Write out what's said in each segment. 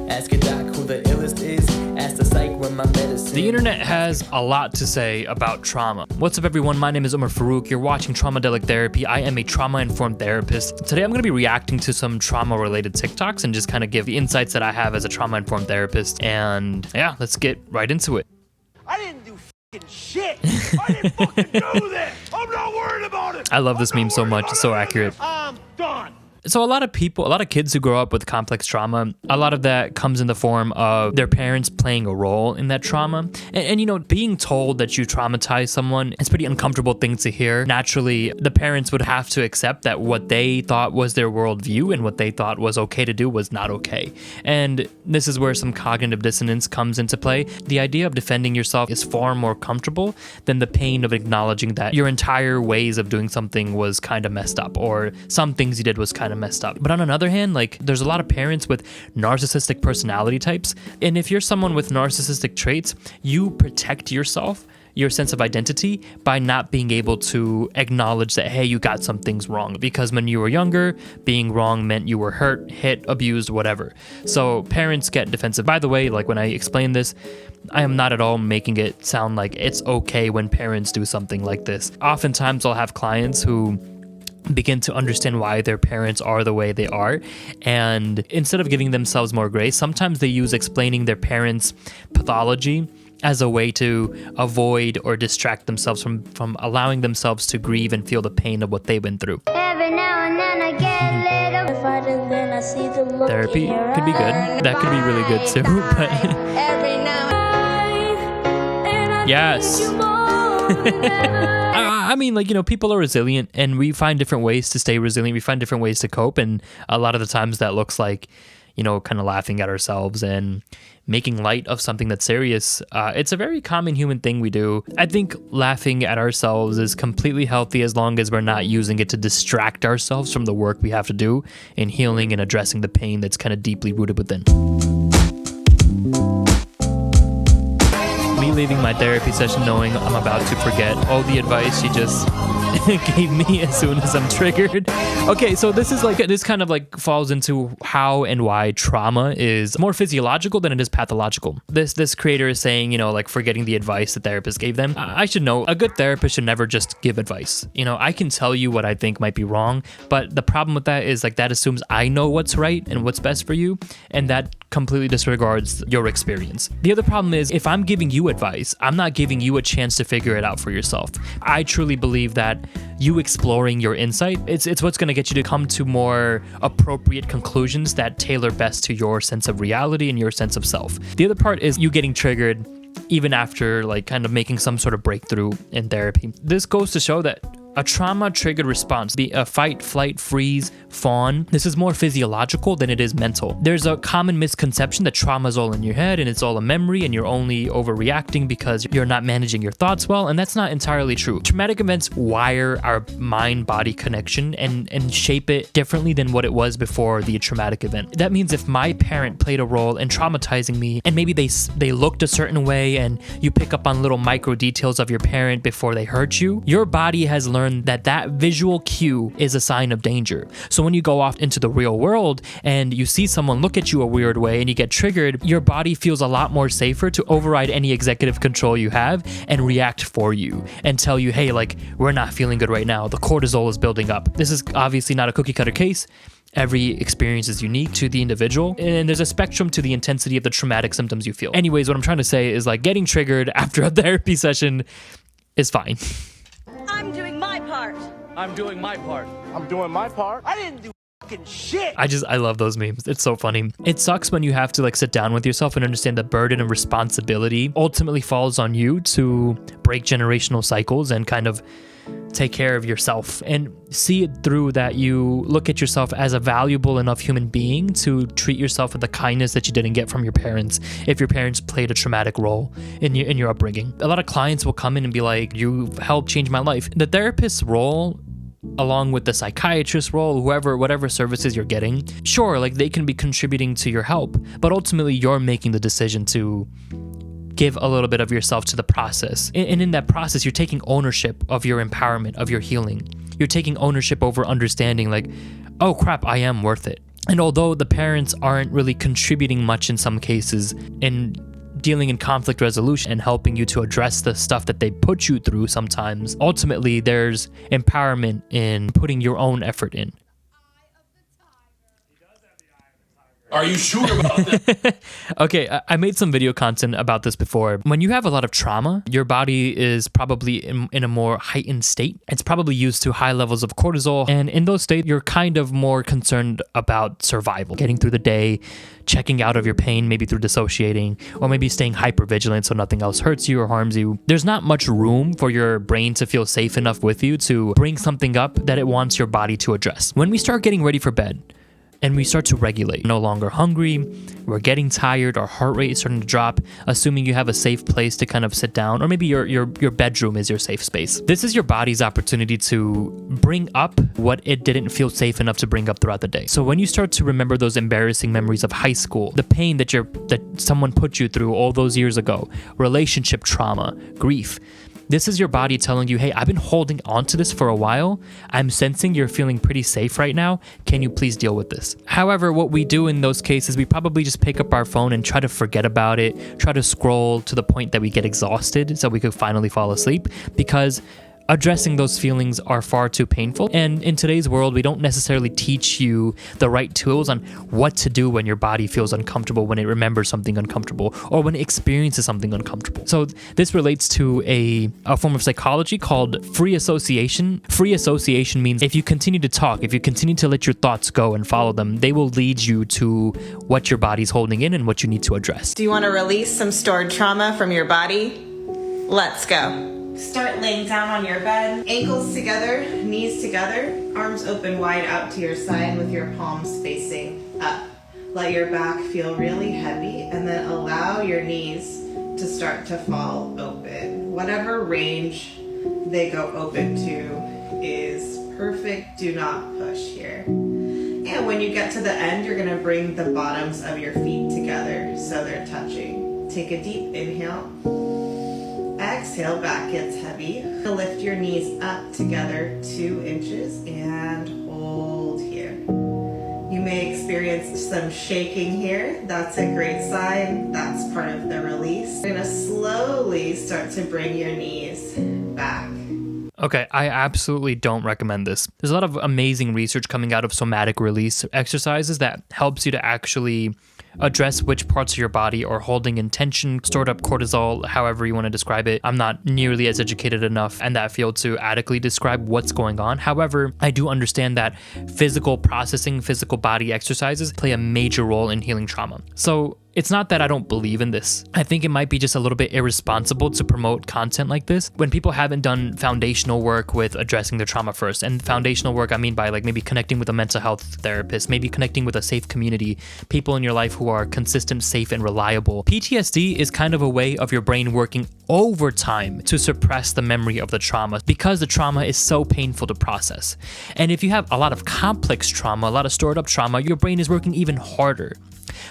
Ask a doc who the illest is. Ask the psych when my medicine. The internet has a lot to say about trauma. What's up, everyone? My name is Umar Farouk. You're watching Traumadelic Therapy. I am a trauma-informed therapist. Today, I'm going to be reacting to some trauma-related TikToks and just kind of give the insights that I have as a trauma-informed therapist. And yeah, let's get right into it. I didn't do fucking shit. I didn't fucking do this. I'm not worried about it. I love this meme so much. It's so accurate. I'm done. So a lot of kids who grow up with complex trauma, a lot of that comes in the form of their parents playing a role in that trauma. And you know, being told that you traumatize someone, it's a pretty uncomfortable thing to hear. Naturally, the parents would have to accept that what they thought was their worldview and what they thought was okay to do was not okay. And this is where some cognitive dissonance comes into play. The idea of defending yourself is far more comfortable than the pain of acknowledging that your entire ways of doing something was kind of messed up, or some things you did was kind of messed up. But on another hand, like, there's a lot of parents with narcissistic personality types, and if you're someone with narcissistic traits, you protect yourself, your sense of identity, by not being able to acknowledge that, hey, you got some things wrong, because when you were younger, being wrong meant you were hurt, hit, abused, whatever. So parents get defensive. By the way, like, when I explain this, I am not at all making it sound like it's okay when parents do something like this. Oftentimes I'll have clients who begin to understand why their parents are the way they are, and instead of giving themselves more grace, sometimes they use explaining their parents' pathology as a way to avoid or distract themselves from allowing themselves to grieve and feel the pain of what they've been through. Every now and then I get a little fighting, then I see the look Therapy in your could be good. eyes. That could be really good too, but Every now and I yes. think you more than ever. I mean, like, you know, people are resilient, and we find different ways to stay resilient. We find different ways to cope, and a lot of the times that looks like, you know, kind of laughing at ourselves and making light of something that's serious. It's a very common human thing we do. I think laughing at ourselves is completely healthy as long as we're not using it to distract ourselves from the work we have to do in healing and addressing the pain that's kind of deeply rooted within. Me leaving my therapy session knowing I'm about to forget all the advice she just gave me as soon as I'm triggered. Okay, so this kind of like falls into how and why trauma is more physiological than it is pathological. This creator is saying, you know, like, forgetting the advice the therapist gave them. I should know, a good therapist should never just give advice. You know, I can tell you what I think might be wrong, but the problem with that is, like, that assumes I know what's right and what's best for you, and that completely disregards your experience. The other problem is, if I'm giving you advice, I'm not giving you a chance to figure it out for yourself. I truly believe that you exploring your insight, it's what's going to get you to come to more appropriate conclusions that tailor best to your sense of reality and your sense of self. The other part is you getting triggered even after, like, kind of making some sort of breakthrough in therapy. This goes to show that a trauma-triggered response, be a fight, flight, freeze, fawn, this is more physiological than it is mental. There's a common misconception that trauma is all in your head and it's all a memory and you're only overreacting because you're not managing your thoughts well, and that's not entirely true. Traumatic events wire our mind-body connection and shape it differently than what it was before the traumatic event. That means if my parent played a role in traumatizing me, and maybe they looked a certain way, and you pick up on little micro details of your parent before they hurt you, your body has learned that visual cue is a sign of danger. So when you go off into the real world and you see someone look at you a weird way and you get triggered, your body feels a lot more safer to override any executive control you have and react for you and tell you, hey, like, we're not feeling good right now. The cortisol is building up. This is obviously not a cookie cutter case. Every experience is unique to the individual, and there's a spectrum to the intensity of the traumatic symptoms you feel. Anyways, what I'm trying to say is, like, getting triggered after a therapy session is fine. I'm doing my part. I'm doing my part. I'm doing my part. I didn't do fucking shit. I love those memes. It's so funny. It sucks when you have to, like, sit down with yourself and understand the burden and responsibility ultimately falls on you to break generational cycles and kind of take care of yourself and see it through, that you look at yourself as a valuable enough human being to treat yourself with the kindness that you didn't get from your parents if your parents played a traumatic role in your upbringing. A lot of clients will come in and be like, you helped change my life. The therapist's role, along with the psychiatrist role, whatever services you're getting, sure, like, they can be contributing to your help, but ultimately you're making the decision to give a little bit of yourself to the process. And in that process, you're taking ownership of your empowerment, of your healing. You're taking ownership over understanding, like, oh crap, I am worth it. And although the parents aren't really contributing much in some cases in dealing in conflict resolution and helping you to address the stuff that they put you through sometimes, ultimately there's empowerment in putting your own effort in. Are you sure about that? Okay, I made some video content about this before. When you have a lot of trauma, your body is probably in a more heightened state. It's probably used to high levels of cortisol. And in those states, you're kind of more concerned about survival, getting through the day, checking out of your pain, maybe through dissociating, or maybe staying hypervigilant so nothing else hurts you or harms you. There's not much room for your brain to feel safe enough with you to bring something up that it wants your body to address. When we start getting ready for bed, and we start to regulate. No longer hungry, we're getting tired, our heart rate is starting to drop, assuming you have a safe place to kind of sit down, or maybe your bedroom is your safe space. This is your body's opportunity to bring up what it didn't feel safe enough to bring up throughout the day. So when you start to remember those embarrassing memories of high school, the pain that someone put you through all those years ago, relationship trauma, grief, this is your body telling you, hey, I've been holding on to this for a while. I'm sensing you're feeling pretty safe right now. Can you please deal with this? However, what we do in those cases, we probably just pick up our phone and try to forget about it, try to scroll to the point that we get exhausted so we could finally fall asleep, because addressing those feelings are far too painful. And in today's world, we don't necessarily teach you the right tools on what to do when your body feels uncomfortable, when it remembers something uncomfortable, or when it experiences something uncomfortable. So this relates to a form of psychology called free association. Free association means if you continue to talk, if you continue to let your thoughts go and follow them, they will lead you to what your body's holding in and what you need to address. Do you want to release some stored trauma from your body? Let's go. Start laying down on your bed, ankles together, knees together, arms open wide out to your side with your palms facing up. Let your back feel really heavy, and then allow your knees to start to fall open. Whatever range they go open to is perfect. Do not push here. And when you get to the end, you're gonna bring the bottoms of your feet together so they're touching. Take a deep inhale. Exhale, back gets heavy. Lift your knees up together 2 inches and hold here. You may experience some shaking here. That's a great sign. That's part of the release. You're gonna slowly start to bring your knees back. Okay, I absolutely don't recommend this. There's a lot of amazing research coming out of somatic release exercises that helps you to actually address which parts of your body are holding in tension, stored up cortisol, however you want to describe it. I'm not nearly as educated enough in that field to adequately describe what's going on. However, I do understand that physical processing, physical body exercises play a major role in healing trauma. So it's not that I don't believe in this. I think it might be just a little bit irresponsible to promote content like this when people haven't done foundational work with addressing their trauma first. And foundational work, I mean by like maybe connecting with a mental health therapist, maybe connecting with a safe community, people in your life who are consistent, safe, and reliable. PTSD is kind of a way of your brain working overtime to suppress the memory of the trauma because the trauma is so painful to process. And if you have a lot of complex trauma, a lot of stored up trauma, your brain is working even harder.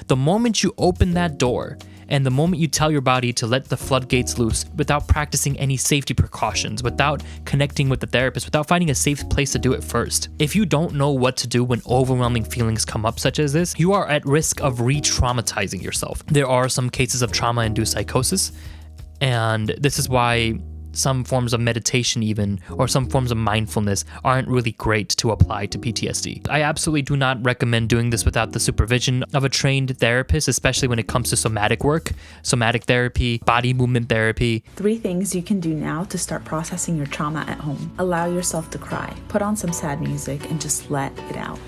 The moment you open that door and the moment you tell your body to let the floodgates loose without practicing any safety precautions, without connecting with the therapist, without finding a safe place to do it first, if you don't know what to do when overwhelming feelings come up such as this, you are at risk of re-traumatizing yourself. There are some cases of trauma-induced psychosis, and this is why some forms of meditation even, or some forms of mindfulness aren't really great to apply to PTSD. I absolutely do not recommend doing this without the supervision of a trained therapist, especially when it comes to somatic work, somatic therapy, body movement therapy. 3 things you can do now to start processing your trauma at home. Allow yourself to cry. Put on some sad music and just let it out.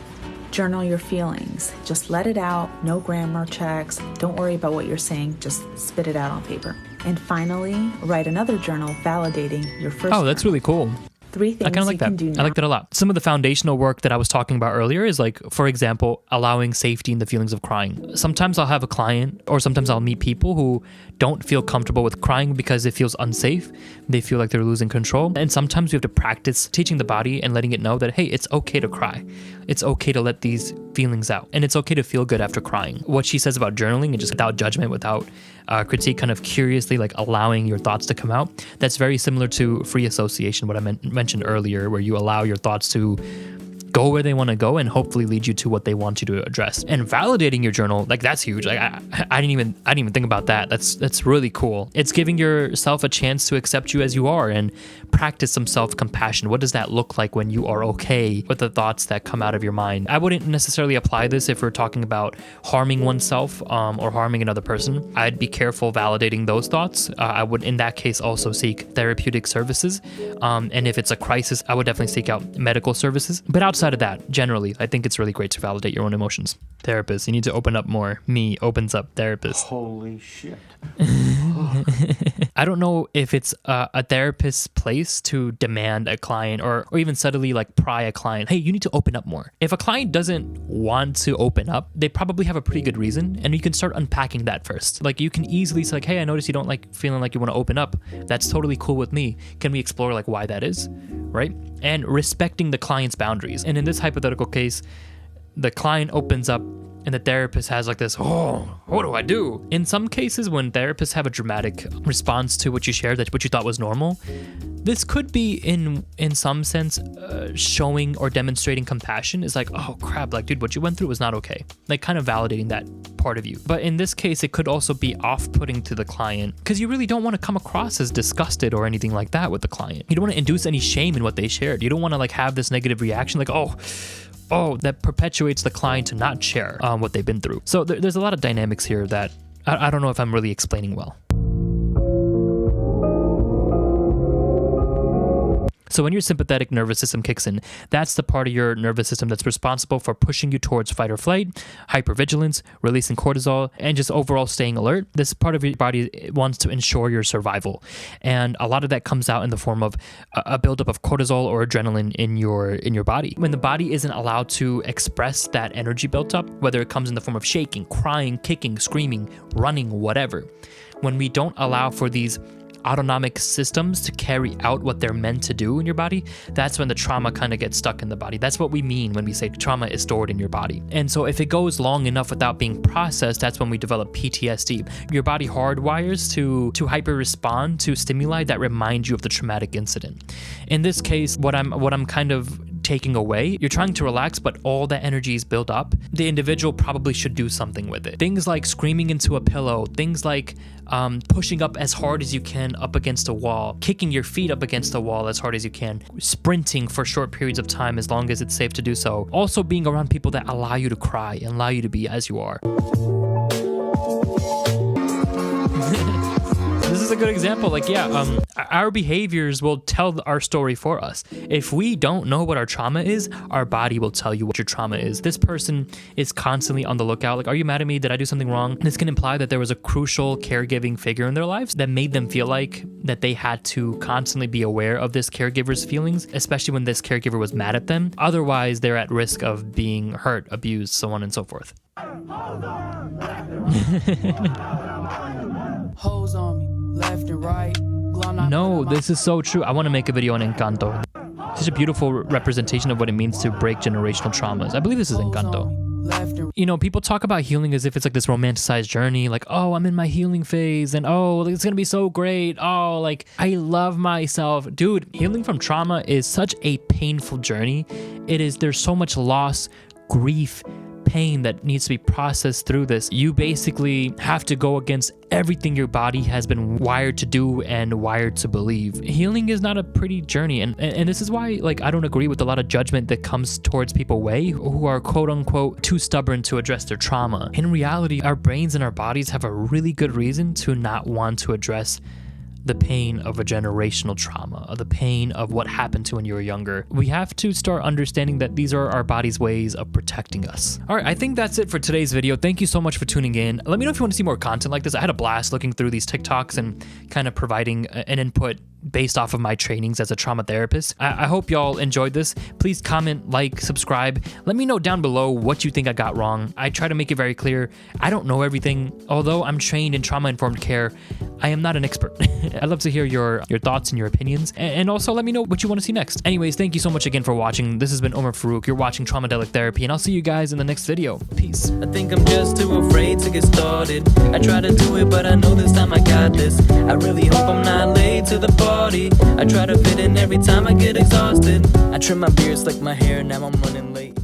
Journal your feelings. Just let it out. No grammar checks. Don't worry about what you're saying. Just spit it out on paper. And finally, write another journal validating your first. Oh, that's journal. really cool. 3 things I kind of like you that. can do now. I like that a lot. Some of the foundational work that I was talking about earlier is like, for example, allowing safety in the feelings of crying. Sometimes I'll have a client, or sometimes I'll meet people who don't feel comfortable with crying because it feels unsafe. They feel like they're losing control. And sometimes we have to practice teaching the body and letting it know that, hey, it's okay to cry. It's okay to let these feelings out. And it's okay to feel good after crying. What she says about journaling and just without judgment, without critique, kind of curiously like allowing your thoughts to come out, that's very similar to free association, what I mentioned earlier, where you allow your thoughts to go where they want to go and hopefully lead you to what they want you to address. And validating your journal, like that's huge. Like I didn't even think about that. That's really cool. It's giving yourself a chance to accept you as you are and practice some self-compassion. What does that look like when you are okay with the thoughts that come out of your mind? I wouldn't necessarily apply this if we're talking about harming oneself or harming another person. I'd be careful validating those thoughts. I would, in that case, also seek therapeutic services. And if it's a crisis, I would definitely seek out medical services. But outside of that, generally, I think it's really great to validate your own emotions. Therapist, you need to open up more. Me opens up therapist. Holy shit. I don't know if it's a therapist's place to demand a client or even subtly like pry a client, hey, you need to open up more. If a client doesn't want to open up, they probably have a pretty good reason, and you can start unpacking that first. Like you can easily say like, hey, I noticed you don't like feeling like you want to open up. That's totally cool with me. Can we explore like why that is, right? And respecting the client's boundaries. And in this hypothetical case, the client opens up and the therapist has like this, oh, what do I do? In some cases, when therapists have a dramatic response to what you shared, that what you thought was normal, this could be in some sense showing or demonstrating compassion. Is like, oh crap, like dude, what you went through was not okay. Like kind of validating that part of you. But in this case, it could also be off-putting to the client because you really don't want to come across as disgusted or anything like that with the client. You don't want to induce any shame in what they shared. You don't want to like have this negative reaction like, oh, that perpetuates the client to not share what they've been through. So there's a lot of dynamics here that I don't know if I'm really explaining well. So when your sympathetic nervous system kicks in, that's the part of your nervous system that's responsible for pushing you towards fight or flight, hypervigilance, releasing cortisol, and just overall staying alert. This part of your body wants to ensure your survival. And a lot of that comes out in the form of a buildup of cortisol or adrenaline in your body. When the body isn't allowed to express that energy built up, whether it comes in the form of shaking, crying, kicking, screaming, running, whatever, when we don't allow for these autonomic systems to carry out what they're meant to do in your body, that's when the trauma kind of gets stuck in the body. That's what we mean when we say trauma is stored in your body. And so if it goes long enough without being processed, that's when we develop PTSD. Your body hardwires to hyper respond to stimuli that remind you of the traumatic incident. In this case, what I'm kind of taking away, you're trying to relax, but all that energy is built up. The individual probably should do something with it. Things like screaming into a pillow, things like pushing up as hard as you can up against a wall, kicking your feet up against the wall as hard as you can, sprinting for short periods of time as long as it's safe to do so. Also being around people that allow you to cry and allow you to be as you are. This is a good example. Like, yeah, our behaviors will tell our story for us. If we don't know what our trauma is, our body will tell you what your trauma is. This person is constantly on the lookout. Like, are you mad at me? Did I do something wrong? This can imply that there was a crucial caregiving figure in their lives that made them feel like that they had to constantly be aware of this caregiver's feelings, especially when this caregiver was mad at them. Otherwise, they're at risk of being hurt, abused, so on and so forth. Hoes on me, left and right. No, this is so true. I want to make a video on Encanto. Such a beautiful representation of what it means to break generational traumas. I believe this is Encanto. You know, people talk about healing as if it's like this romanticized journey, like, oh, I'm in my healing phase, and oh, it's gonna be so great. Oh, like, I love myself. Dude, healing from trauma is such a painful journey. There's so much loss, grief, pain that needs to be processed through this. You basically have to go against everything your body has been wired to do and wired to believe. Healing is not a pretty journey, and this is why, like, I don't agree with a lot of judgment that comes towards people who are quote unquote too stubborn to address their trauma. In reality, our brains and our bodies have a really good reason to not want to address the pain of a generational trauma, or the pain of what happened to when you were younger. We have to start understanding that these are our body's ways of protecting us. All right, I think that's it for today's video. Thank you so much for tuning in. Let me know if you want to see more content like this. I had a blast looking through these TikToks and kind of providing an input based off of my trainings as a trauma therapist. I hope y'all enjoyed this. Please comment, like, subscribe. Let me know down below what you think I got wrong. I try to make it very clear. I don't know everything. Although I'm trained in trauma-informed care, I am not an expert. I'd love to hear your thoughts and your opinions, and also let me know what you want to see next. Anyways, thank you so much again for watching. This has been Omar Farouk. You're watching Traumadelic Therapy, and I'll see you guys in the next video. Peace. I think I'm just too afraid to get started. I try to do it, but I know this time I got this. I really hope I'm not late to the party. I try to fit in every time I get exhausted. I trim my beard, slick my hair, now I'm running late.